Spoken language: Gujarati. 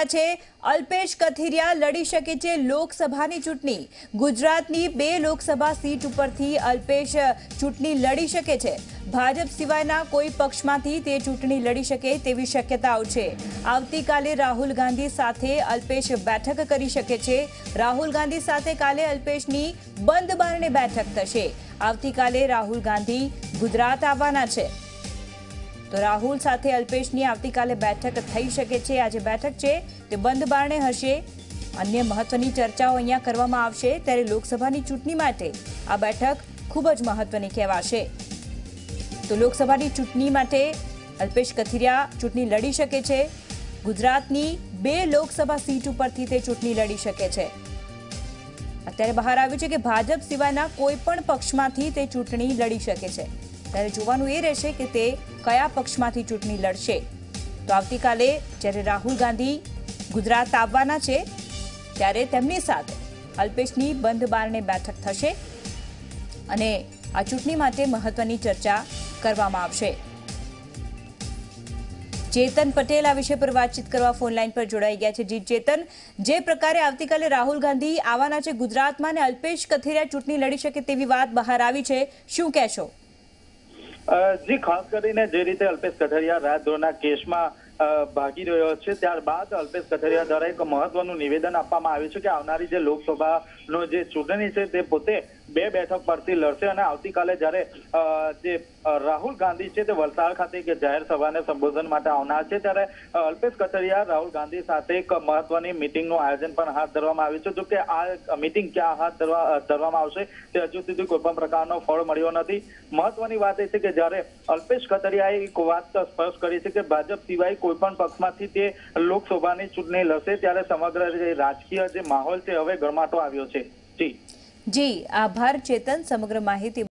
રહ્યા છે અલ્પેશ કથિરિયા લડી શકે છે લોકસભાની ચૂંટણી। ગુજરાતની 2 લોકસભા સીટ ઉપરથી અલ્પેશ ચૂંટણી લડી શકે છે। ભાજપ સિવાયના કોઈ પક્ષમાંથી તે ચૂંટણી લડી શકે તેવી શક્યતાઓ છે। આવતીકાલે રાહુલ ગાંધી સાથે અલ્પેશ બેઠક કરી શકે છે। રાહુલ ગાંધી સાથે કાલે અલ્પેશની બંધ બારણે બેઠક થશે। આવતીકાલે રાહુલ ગાંધી ગુજરાત આવવાના છે, તો રાહુલ સાથે અલ્પેશની આવતીકાલે બેઠક થઈ શકે છે। આજે બેઠક છે તે બંધ બારણે હશે। અન્ય મહત્વની ચર્ચાઓ અહીંયા કરવામાં આવશે, ત્યારે લોકસભાની ચૂંટણી માટે આ બેઠક ખૂબ જ મહત્વની કહેવાશે। તો લોકસભાની ચૂંટણી માટે અલ્પેશ કથિરિયા ચૂંટણી લડી શકે છે। ગુજરાતની 2 લોકસભા સીટ ઉપરથી તે ચૂંટણી લડી શકે છે। અત્યારે બહાર આવ્યું છે કે ભાજપ સિવાયના કોઈ પણ પક્ષમાંથી તે ચૂંટણી લડી શકે છે। ત્યારે જોવાનું એ રહેશે કે તે કયા પક્ષમાંથી ચૂંટણી લડશે। તો આવતીકાલે જ્યારે રાહુલ ગાંધી ગુજરાત આવવાના છે, ત્યારે તેમની સાથે અલ્પેશની બંધ બારણે બેઠક થશે અને આ ચૂંટણી માટે મહત્વની ચર્ચા કરવામાં આવશે। ચેતન પટેલ આ વિષય પર વાતચીત કરવા ફોન લાઈન પર જોડાઈ ગયા છે। જી ચેતન, જે પ્રકારે આવતીકાલે રાહુલ ગાંધી આવવાના છે ગુજરાતમાં અને અલ્પેશ કથિરિયા ચૂંટણી લડી શકે તેવી વાત બહાર આવી છે, શું કહેશો? જી, ખાસ કરીને જે રીતે અલ્પેશ કથિરિયા રાજદ્રોહના કેસમાં ભાગી રહ્યો છે, ત્યારબાદ અલ્પેશ કથિરિયા દ્વારા એક મહત્વનું નિવેદન આપવામાં આવ્યું છે કે આવનારી જે લોકસભાનો જે ચૂંટણી છે તે પોતે 2 બેઠક પરથી લડશે અને આવતીકાલે જ્યારે જે રાહુલ ગાંધી છે તે વલસાડ ખાતે એક જાહેર સભાને સંબોધન માટે આવનાર છે, ત્યારે અલ્પેશ કથિરિયા રાહુલ ગાંધી સાથે એક મહત્વની મિટિંગનું આયોજન પણ હાથ ધરવામાં આવ્યું છે। જો કે આ મિટિંગ ક્યાં હાથ ધરવામાં આવશે તે હજુ સુધી કોઈ પણ પ્રકારનો ફળ મળ્યો નથી। મહત્વની વાત એ છે કે જ્યારે અલ્પેશ કથિરિયાએ એક વાત સ્પષ્ટ કરી છે કે ભાજપ સિવાય કોઈ પણ પક્ષમાંથી તે લોકસભાની ચૂંટણી લડશે, ત્યારે સમગ્ર રાજકીય જે માહોલ છે હવે ગરમાટો આવ્યો છે। જી આભાર ચેતન સમગ્ર માહિતી